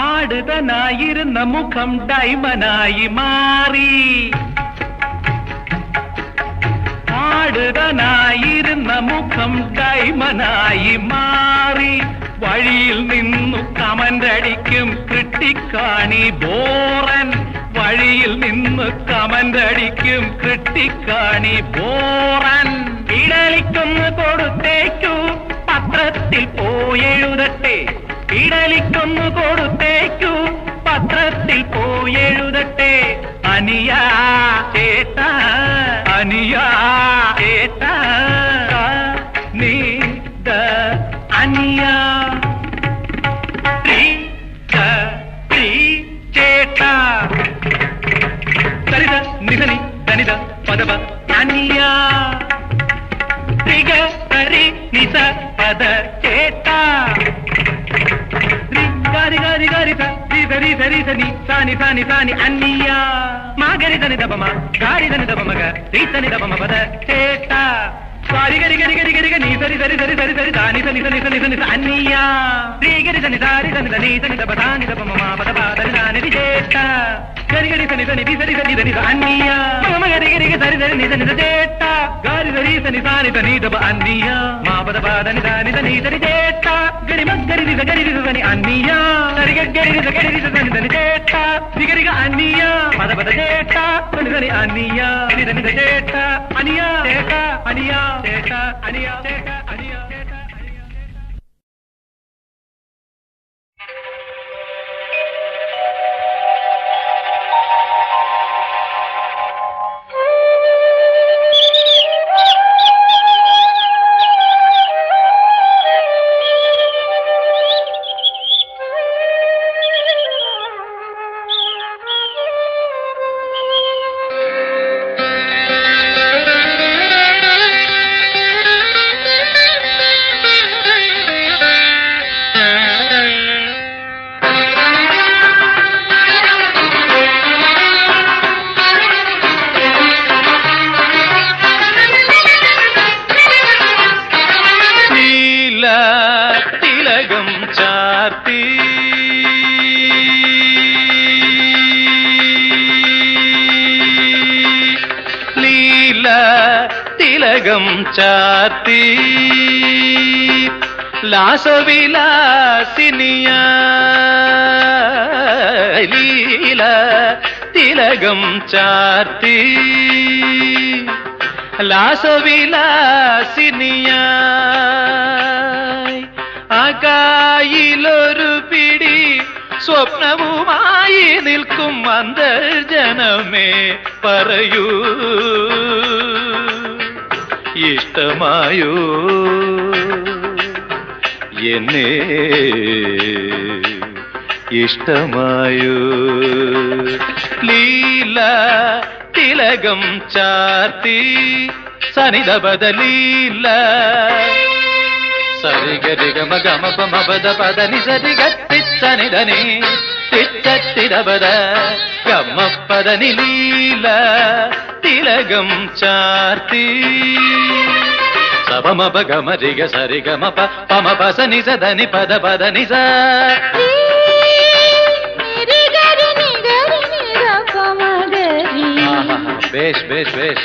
ആടുതനായിരുന്ന മുഖം ഡൈമനായി മാറി ആടുതനായിരുന്ന മുഖം ഡൈമനായി മാറി വഴിയിൽ നിന്നു കമന്റടിക്കും ക്രിട്ടിക്കാണി ബോറൻ വഴിയിൽ നിന്ന് കമന്റടിക്കും ക്രിട്ടിക്കാണി ബോറൻ ഇടലിക്കൊന്ന് കൊടുത്തേക്കൂ പത്രത്തിൽ പോയെഴുതട്ടെ ഇടലിക്കൊന്നു കൊടുത്തേക്കു പത്രത്തിൽ പോയെഴുതട്ടെ അനിയാ ചേട്ട അനിയാ ചേട്ട നീ ദ അനിയാ సని దనిద పదవ అనియ రిగ సరి నిస పద చేత గారి గారి గారి సరి సరి సని సాని సాని సాని అన్నియ మా గరి దని దబమ గారి దని దబమగ రీతని దబమ పద చేత సారి గరి గరి గరి గరి నీ సరి సరి సరి సరి సరి దాని సని సని సని సని అన్నియ శ్రీ గరి సని సారి సని దని సని దబ దాని దబమ మా పద పాదని దాని చేత గరి గరి సని సని సరి సరి దని అన్నియ మమ గరి గరి సరి సరి ని సని చేత గారి సరి సని సాని దని దబ అన్నియ మా పద పాదని దాని దని సరి చేత గరి మగ్గరి గరి సని అన్నియ సరి గరి గరి సని దని చేత సిగరిగా అన్నియ పద పద చేత సని సని అన్నియ ని దని చేత అనియ చేత అనియ చేత అనియ చేత అనియ చేత చాతి లాసవిలాసినియా లీలా తిలగం చాతి ലാസവിലാസിനിയാ ആകായിലൊരു പിടി സ്വപ്നവുമായി നിൽക്കും അന്തർജനമേ പറയൂ ഇഷ്ടമായോ എന്നെ ഇഷ്ടമായോ ലീല തിലകം ചാർത്തി സനിധപദ ലീല സരിഗരിഗ മഗമ പമപദ പദനി സരിഗത്തിച്ചനിധനി തിച്ചത്തിരപദ ഗമപദനി ലീല തിലകം ചാർത്തി സപമപ ഗമരിഗ സരിഗമപ പമപ സനി സദനി പദ പദനി സ बेश बेश बेश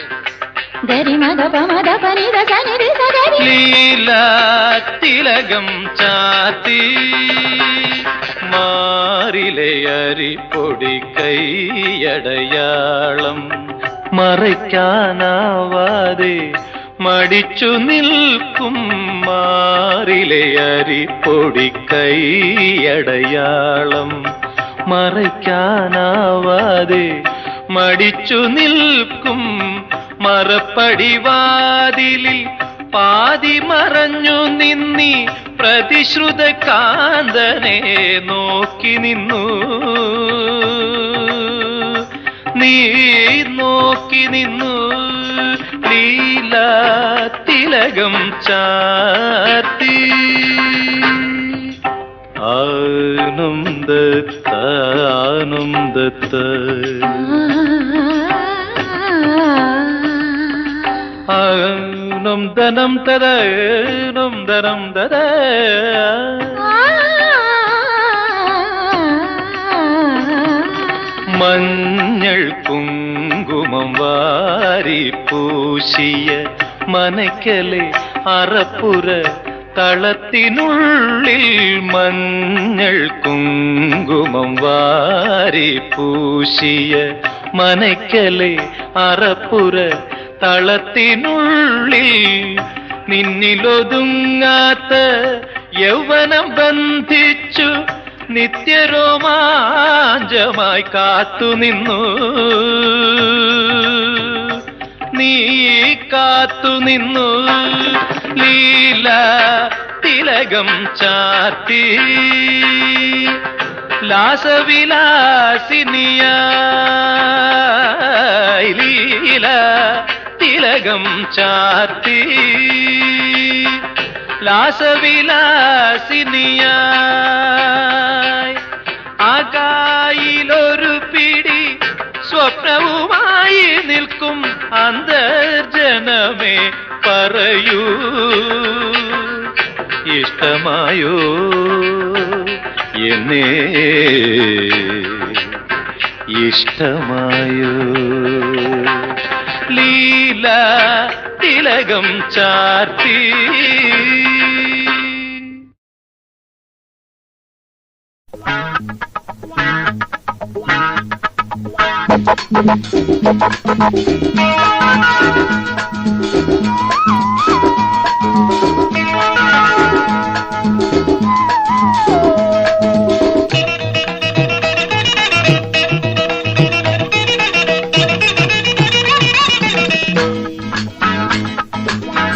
दरि मद पमद पनि द सनि रि स दरि लीला तिलകം ചാത്തി മാറിലെ അരിപ്പൊടി കൈയടയാളം മറയ്ക്കാനാവാതെ മടിച്ചു നിൽക്കും മാറിലെ അരിപ്പൊടി കൈയടയാളം മറയ്ക്കാനാവാതെ മടിച്ചു നിൽക്കും മറപ്പടിവാതിലിൽ പാതി മറഞ്ഞു നിന്നി പ്രതിശ്രുത കാന്തനെ നോക്കി നിന്നു നീ നോക്കി നിന്നു ലീല തിലകം ചാർത്തി ആനന്ദത്ത ആനന്ദത്ത ആനം ധനം തരം ധനം തര മഞ്ഞൾ കുങ്കുമം വാരി പൂശിയ മനക്കലെ അറപ്പുര കളത്തിനുള്ളിൽ മഞ്ഞൾ കുങ്കുമം വാരി പൂശിയ മനക്കലെ അറപ്പുര തളത്തിനുള്ളിൽ നിന്നിലൊതുങ്ങാത്ത യൗവനം ബന്ധിച്ചു നിത്യരോമാഞ്ചമായി കാത്തുനിന്നു നീ കാത്തുനിന്നു ലീല തിലകം ചാർത്തി ലാസവിലാസിനിയാ തിലകവുമായി ലീല തിലകം ചാർത്തി ലാസവിലാസിനിയായി ആകായിലൊരു പിടി സ്വപ്നവുമായി നിൽക്കും അന്തർജനമേ പറയൂ ഇഷ്ടമായോ എന്നെ ഇഷ്ടമായോ ലീല തിലകം ചാർത്തി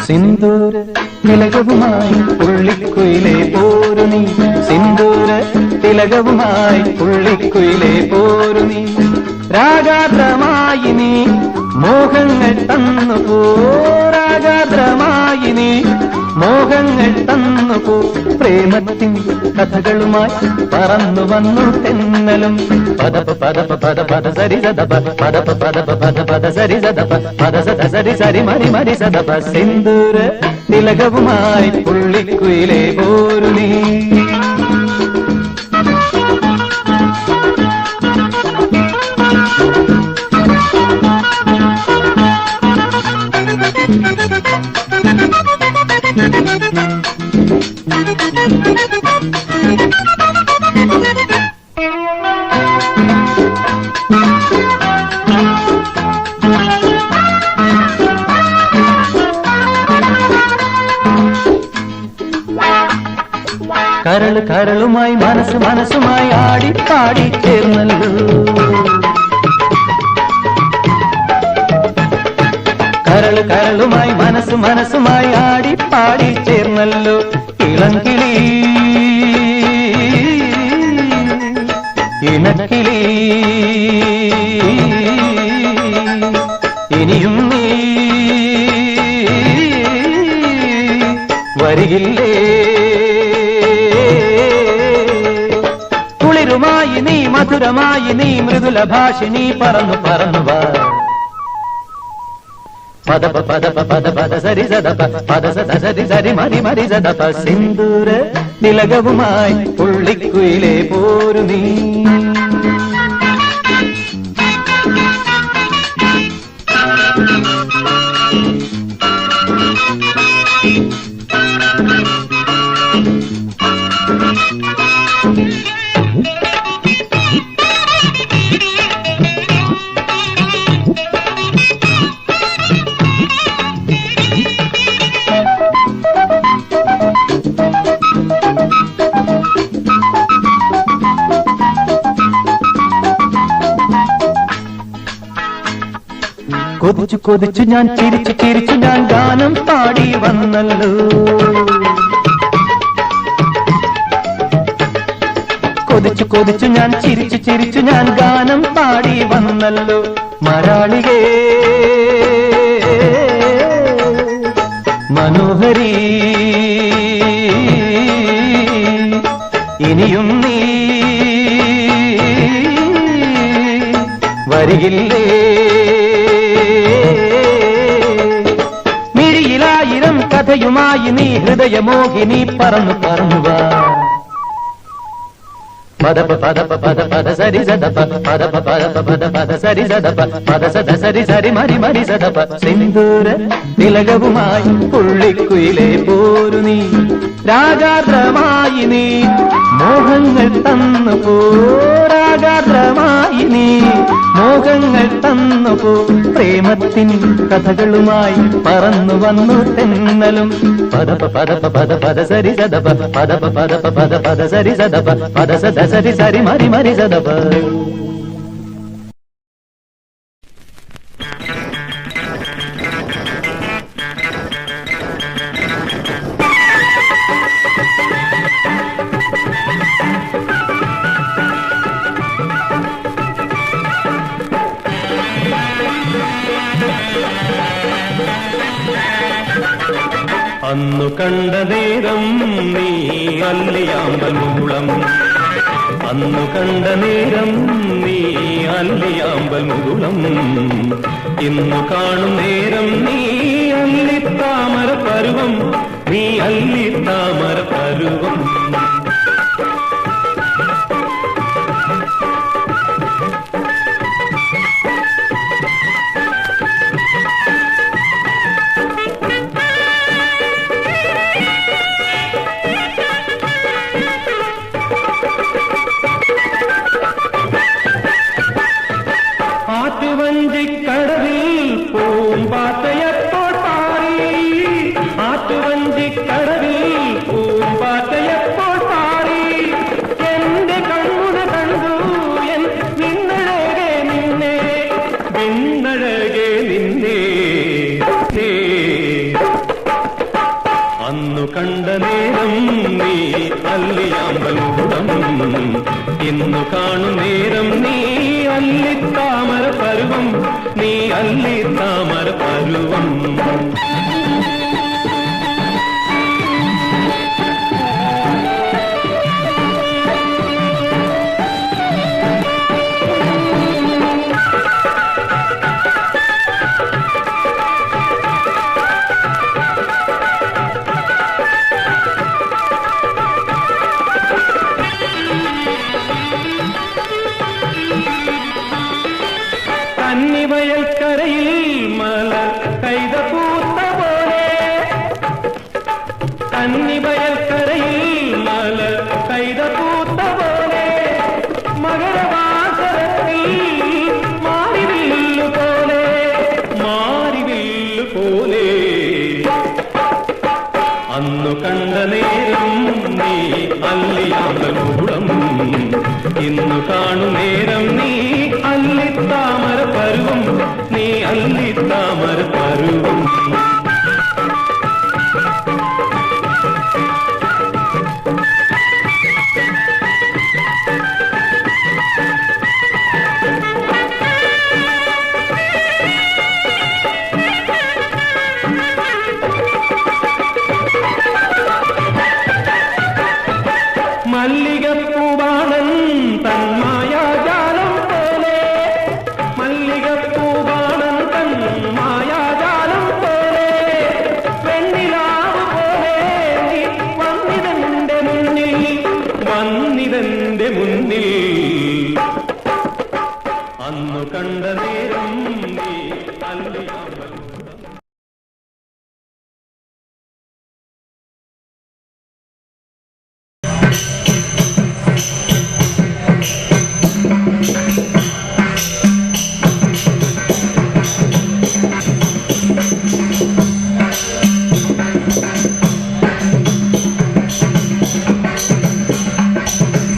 സിന്ദൂര തിലകവുമായി പുള്ളിക്കുയിലെ പോരു നീ സിന്ദൂര തിലകവുമായി പുള്ളിക്കുയിലെ പോരു നീ രാഗാദ്രമായി നീ മോഹങ്ങൾ തന്നു പോ രാഗാദ്രമായി നീ മോഹങ്ങൾ തന്നു പോ പ്രേമത്തിൻ കഥകളുമായി പറന്നു വന്നു തെന്നലും പദപ പദപ പദ പദ സരി സദപ പദപ പദപ പദ പദ സരി സദപ പദ സദ സരി സരി മരി മരി സദപ സിന്ദൂര തിലകവുമായി പുള്ളിക്കുയിലെ പോരു നീ കരള് കരളുമായി മനസ്സ് മനസ്സുമായി ആടിപ്പാടി ചേർന്നല്ലോ കരള് കരളുമായി മനസ്സ് മനസ്സുമായി ആടിപ്പാടി ചേർന്നല്ലോ ഇളങ്കിളി ഇണക്കിളി ഇനിയും നീ വരികില്ലേ കുളിരുമായി നീ മധുരമായി നീ മൃദുല ഭാഷിണി പറന്നു പറന്നു വാ പദപ പദപ പദ പദ സരി സദപ പദ സദ സരി സരി മരി മരി സദപ സിന്ദൂര തിലകവുമായി പുള്ളിക്കുയിലെ പോരു നീ കൊതിച്ചു കൊതിച്ചു ഞാൻ ചിരിച്ചു ചിരിച്ചു ഞാൻ ഗാനം പാടി വന്നല്ലോ കൊതിച്ചു കൊതിച്ചു ഞാൻ ചിരിച്ചു ചിരിച്ചു ഞാൻ ഗാനം പാടി വന്നല്ലോ മരാളികേ മനോഹരി ഇനിയും നീ വരികില്ലേ മിഴിയിലായിരം കഥയുമായി നീ ഹൃദയമോഹിനി പറന്നു പറന്നുവാ പദപ പദപ പദ പദ സരി സദപ പദപ പദപ പദ പദ സരി സദപ പദ സദ സരി സരി മരി മരി സദപ സിന്ദൂര തിലകവുമായി പുള്ളിക്കുയിലെ പോരു നീ രാഗാദ്രമായി നീ മോഹങ്ങൾ തന്നു പോ രാഗാദ്രമായി നീ മോഹങ്ങൾ തന്നു പോ പ്രേമത്തിൻ കഥകളുമായി പറന്നു വന്നു തെന്നലും പദപ പദപ പദ പദ സരി സദപ പദപ പദപ പദ പദ സരി സദപ പദ സദ സരി സരി മരി മരി സദപ അന്നു കണ്ട നേരം നീ അല്ലിയാമ്പൽ മുകുളം, അന്നു കണ്ട നേരം നീ അല്ലിയാമ്പൽ മുകുളം, ഇന്നു കാണും നേരം നീ അല്ലിത്താമര പരുവം, നീ അല്ലിത്താമര പരുവം. ആറ്റുവഞ്ചിക്കടവിൽ പൂമ്പാറ്റയപ്പോൾ പാറി, ആറ്റുവഞ്ചിക്കടവിൽ പൂമ്പാറ്റയപ്പോൾ പാറി, എന്റെ കണ്ണുന കണ്ടു എൻ നിന്നഴകെ നിന്നെ, നിന്നഴകെ നിന്നെ. അന്നു കണ്ട നേരം നീ അല്ലിയാമ്പൽ മുകുളം, ഇന്നു കാണും നേരം നീ അല്ലിത്താമര പരുവം, നീ അല്ലിത്താമര പരുവം. കന്നിവയൽക്കരയിൽ മല കൈത പൂത്ത പോലെ, കന്നിവയൽക്കരയിൽ മല കൈത പൂത്ത പോലെ, മകരവാസരത്തിൽ മാരിവില്ലു പോലെ, മാരിവില്ലു പോലെ. അന്നു കണ്ട നേരം നീ അല്ലിയാമ്പൽ മുകുളം, ഇന്നു കാണും നേരം നീ അല്ലിത്താമര പരുവം, നീ അല്ലിത്താമര പരുവം. മല്ലികപ്പൂവാണൻ തന്മായാജാലം പോലെ, മല്ലികപ്പൂവാണൻ തന്മായാജാലം പോലെ, വെണ്ണിലാവ് പോലെ നീ വന്നിതെന്റെ മുന്നിൽ, വന്നിതെന്റെ മുന്നിൽ. അന്നു കണ്ട നേരം നീ അല്ലിയാമ്പൽ.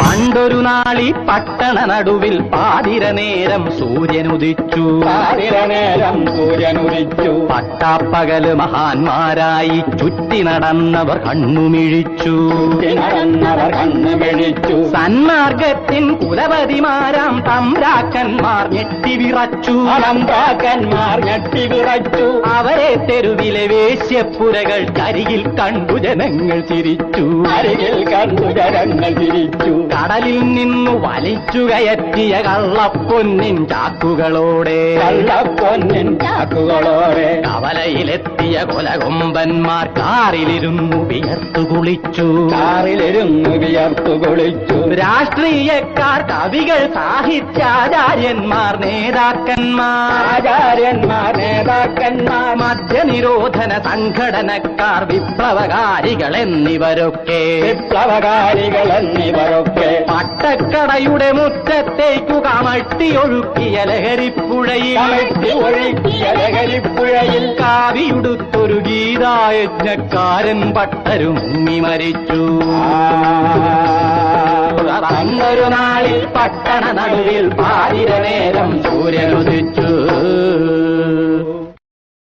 പണ്ടൊരു നാളി പട്ടണ നടുവിൽ പാതിര നേരം സൂര്യനുദിച്ചു, പാതിരനേരം സൂര്യനുദിച്ചു, പട്ടാപ്പകല് മഹാന്മാരായി ചുറ്റി നടന്നവർ കണ്ണുമിഴിച്ചു, നടന്നവർ കണ്ണുമിഴിച്ചു, സന്മാർഗത്തിൻ കുലപതിമാരാം തമ്പ്രാക്കന്മാർ ഞെട്ടിവിറച്ചു, തമ്പ്രാക്കന്മാർ ഞെട്ടിവിറച്ചു, അവരെ തെരുവിലെ വേശ്യപ്പുരകൾ കരികിൽ കണ്ടു ജനങ്ങൾ ചിരിച്ചു, അരികിൽ കണ്ടു ജനങ്ങൾ തിരിച്ചു, കടലിൽ നിന്നു വലിച്ചു കയറ്റിയ കള്ളപ്പൊന്നിൻ ചാക്കുകളോടെ, കള്ളപ്പൊന്നിൻ ചാക്കുകളോടെ, കവലയിലെത്തിയ കൊലകൊമ്പന്മാർ കാറിലിരുന്നു വിയർത്തു കുളിച്ചു, കാറിലിരുന്നു വിയർത്തു കുളിച്ചു, രാഷ്ട്രീയക്കാർ കവികൾ സാഹിത്യാചാര്യന്മാർ നേതാക്കന്മാർ, ആചാര്യന്മാർ നേതാക്കന്മാർ, മദ്യനിരോധന സംഘടനക്കാർ വിപ്ലവകാരികൾ എന്നിവരൊക്കെ, വിപ്ലവകാരികൾ എന്നിവരൊക്കെ പട്ടക്കടയുടെ മുറ്റത്തേക്കു കമഴ്ത്തിയൊഴുക്കിയ ലഹരിപ്പുഴയിൽ, കമഴ്ത്തി ഒഴുക്കിയ ലഹരിപ്പുഴയിൽ, കാവിയുടുത്തൊരു ഗീതായജ്ഞക്കാരൻ പട്ടരു മുങ്ങി മരിച്ചു. അന്നൊരു നാളിൽ പട്ടണ നടുവിൽ പാതിര നേരം സൂര്യനുദിച്ചു.